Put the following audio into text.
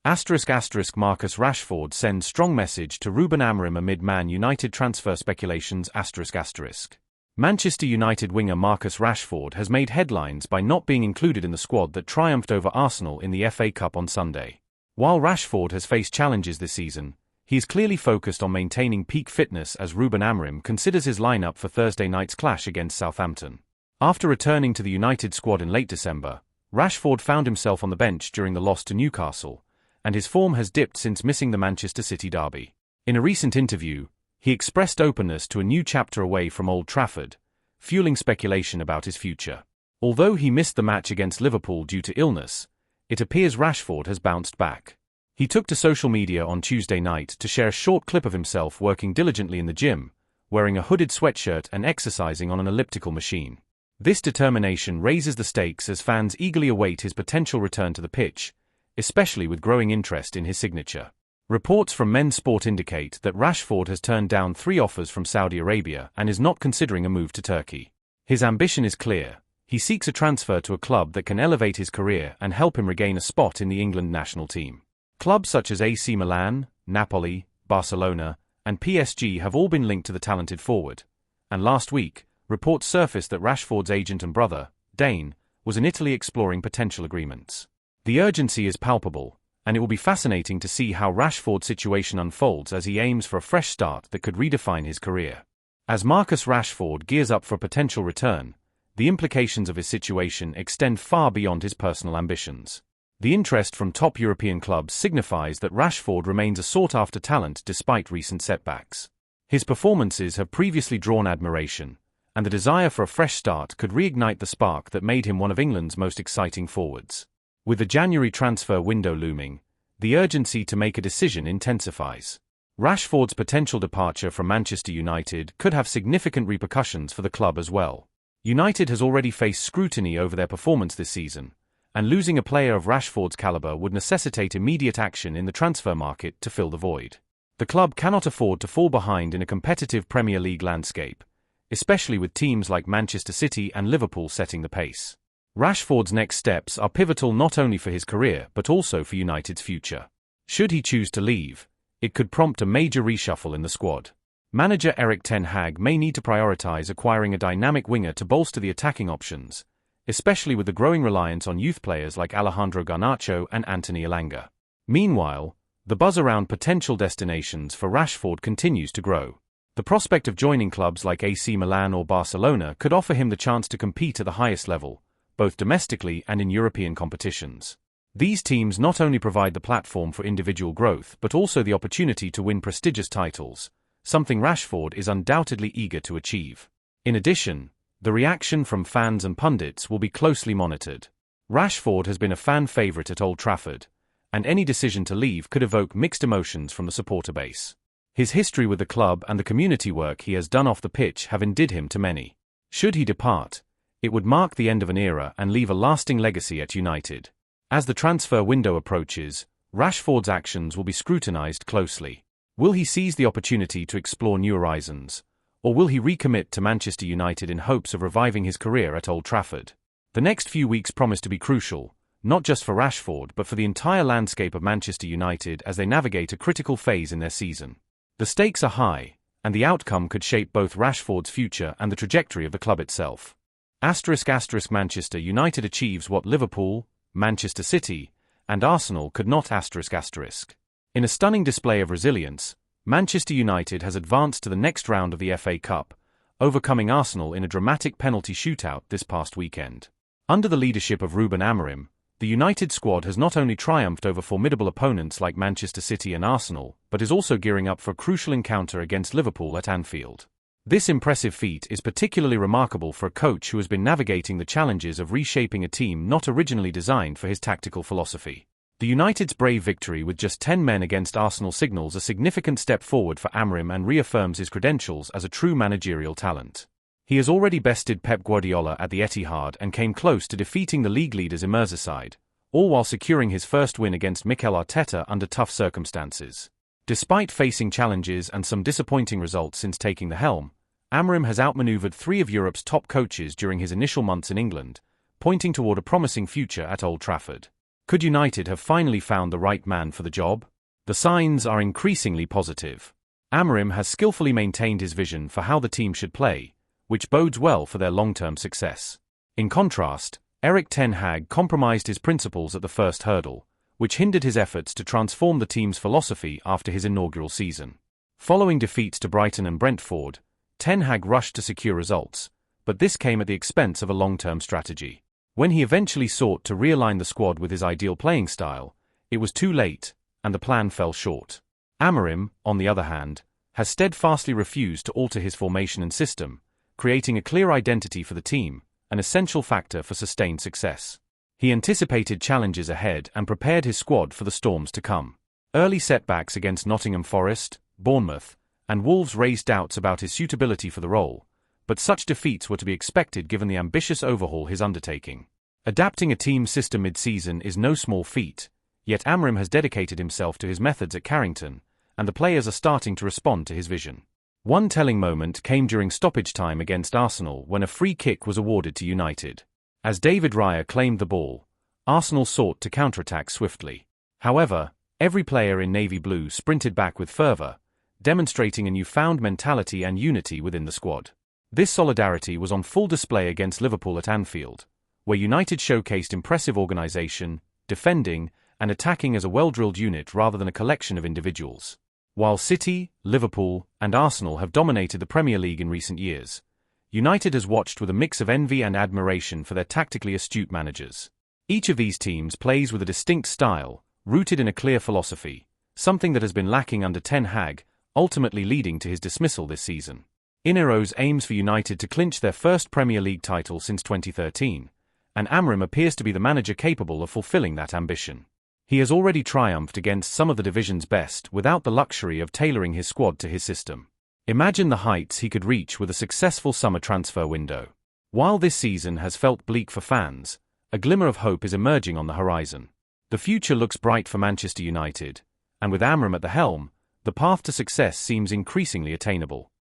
***MarcusRashford sends strong message to Ruben Amorim amid Man United transfer speculations**. Manchester United winger Marcus Rashford has made headlines by not being included in the squad that triumphed over Arsenal in the FA Cup on Sunday. While Rashford has faced challenges this season, he is clearly focused on maintaining peak fitness as Ruben Amorim considers his lineup for Thursday night's clash against Southampton. After returning to the United squad in late December, Rashford found himself on the bench during the loss to Newcastle, and his form has dipped since missing the Manchester City derby. In a recent interview, he expressed openness to a new chapter away from Old Trafford, fueling speculation about his future. Although he missed the match against Liverpool due to illness, it appears Rashford has bounced back. He took to social media on Tuesday night to share a short clip of himself working diligently in the gym, wearing a hooded sweatshirt and exercising on an elliptical machine. This determination raises the stakes as fans eagerly await his potential return to the pitch, especially with growing interest in his signature. Reports from Men's Sport indicate that Rashford has turned down 3 offers from Saudi Arabia and is not considering a move to Turkey. His ambition is clear. He seeks a transfer to a club that can elevate his career and help him regain a spot in the England national team. Clubs such as AC Milan, Napoli, Barcelona, and PSG have all been linked to the talented forward, and last week, reports surfaced that Rashford's agent and brother, Dane, was in Italy exploring potential agreements. The urgency is palpable, and it will be fascinating to see how Rashford's situation unfolds as he aims for a fresh start that could redefine his career. As Marcus Rashford gears up for a potential return, the implications of his situation extend far beyond his personal ambitions. The interest from top European clubs signifies that Rashford remains a sought-after talent despite recent setbacks. His performances have previously drawn admiration, and the desire for a fresh start could reignite the spark that made him one of England's most exciting forwards. With the January transfer window looming, the urgency to make a decision intensifies. Rashford's potential departure from Manchester United could have significant repercussions for the club as well. United has already faced scrutiny over their performance this season, and losing a player of Rashford's caliber would necessitate immediate action in the transfer market to fill the void. The club cannot afford to fall behind in a competitive Premier League landscape, especially with teams like Manchester City and Liverpool setting the pace. Rashford's next steps are pivotal not only for his career but also for United's future. Should he choose to leave, it could prompt a major reshuffle in the squad. Manager Erik may need to prioritise acquiring a dynamic winger to bolster the attacking options, especially with the growing reliance on youth players like Alejandro Garnacho and Anthony Elanga. Meanwhile, the buzz around potential destinations for Rashford continues to grow. The prospect of joining clubs like AC Milan or Barcelona could offer him the chance to compete at the highest level, both domestically and in European competitions. These teams not only provide the platform for individual growth but also the opportunity to win prestigious titles, something Rashford is undoubtedly eager to achieve. In addition, the reaction from fans and pundits will be closely monitored. Rashford has been a fan favourite at Old Trafford, and any decision to leave could evoke mixed emotions from the supporter base. His history with the club and the community work he has done off the pitch have endeared him to many. Should he depart, it would mark the end of an era and leave a lasting legacy at United. As the transfer window approaches, Rashford's actions will be scrutinised closely. Will he seize the opportunity to explore new horizons, or will he recommit to Manchester United in hopes of reviving his career at Old Trafford? The next few weeks promise to be crucial, not just for Rashford but for the entire landscape of Manchester United as they navigate a critical phase in their season. The stakes are high, and the outcome could shape both Rashford's future and the trajectory of the club itself. Manchester United achieves what Liverpool, Manchester City, and Arsenal could not. In a stunning display of resilience, Manchester United has advanced to the next round of the FA Cup, overcoming Arsenal in a dramatic penalty shootout this past weekend. Under the leadership of Ruben Amorim, the United squad has not only triumphed over formidable opponents like Manchester City and Arsenal, but is also gearing up for a crucial encounter against Liverpool at Anfield. This impressive feat is particularly remarkable for a coach who has been navigating the challenges of reshaping a team not originally designed for his tactical philosophy. The United's brave victory with just 10 men against Arsenal signals a significant step forward for Amorim and reaffirms his credentials as a true managerial talent. He has already bested Pep Guardiola at the Etihad and came close to defeating the league leaders in Merseyside, all while securing his first win against Mikel Arteta under tough circumstances. Despite facing challenges and some disappointing results since taking the helm, Amorim has outmaneuvered 3 of Europe's top coaches during his initial months in England, pointing toward a promising future at Old Trafford. Could United have finally found the right man for the job? The signs are increasingly positive. Amorim has skillfully maintained his vision for how the team should play, which bodes well for their long-term success. In contrast, Erik Ten Hag compromised his principles at the first hurdle, which hindered his efforts to transform the team's philosophy after his inaugural season. Following defeats to Brighton and Brentford, Ten Hag rushed to secure results, but this came at the expense of a long-term strategy. When he eventually sought to realign the squad with his ideal playing style, it was too late, and the plan fell short. Amorim, on the other hand, has steadfastly refused to alter his formation and system, creating a clear identity for the team, an essential factor for sustained success. He anticipated challenges ahead and prepared his squad for the storms to come. Early setbacks against Nottingham Forest, Bournemouth, and Wolves raised doubts about his suitability for the role, but such defeats were to be expected given the ambitious overhaul he's undertaking. Adapting a team system mid-season is no small feat, yet Amorim has dedicated himself to his methods at Carrington, and the players are starting to respond to his vision. One telling moment came during stoppage time against Arsenal when a free kick was awarded to United. As David Raya claimed the ball, Arsenal sought to counterattack swiftly. However, every player in navy blue sprinted back with fervour, demonstrating a newfound mentality and unity within the squad. This solidarity was on full display against Liverpool at Anfield, where United showcased impressive organisation, defending, and attacking as a well-drilled unit rather than a collection of individuals. While City, Liverpool, and Arsenal have dominated the Premier League in recent years, United has watched with a mix of envy and admiration for their tactically astute managers. Each of these teams plays with a distinct style, rooted in a clear philosophy, something that has been lacking under Ten Hag, ultimately leading to his dismissal this season. Ineos aims for United to clinch their first Premier League title since 2013, and Amorim appears to be the manager capable of fulfilling that ambition. He has already triumphed against some of the division's best without the luxury of tailoring his squad to his system. Imagine the heights he could reach with a successful summer transfer window. While this season has felt bleak for fans, a glimmer of hope is emerging on the horizon. The future looks bright for Manchester United, and with Amorim at the helm, the path to success seems increasingly attainable.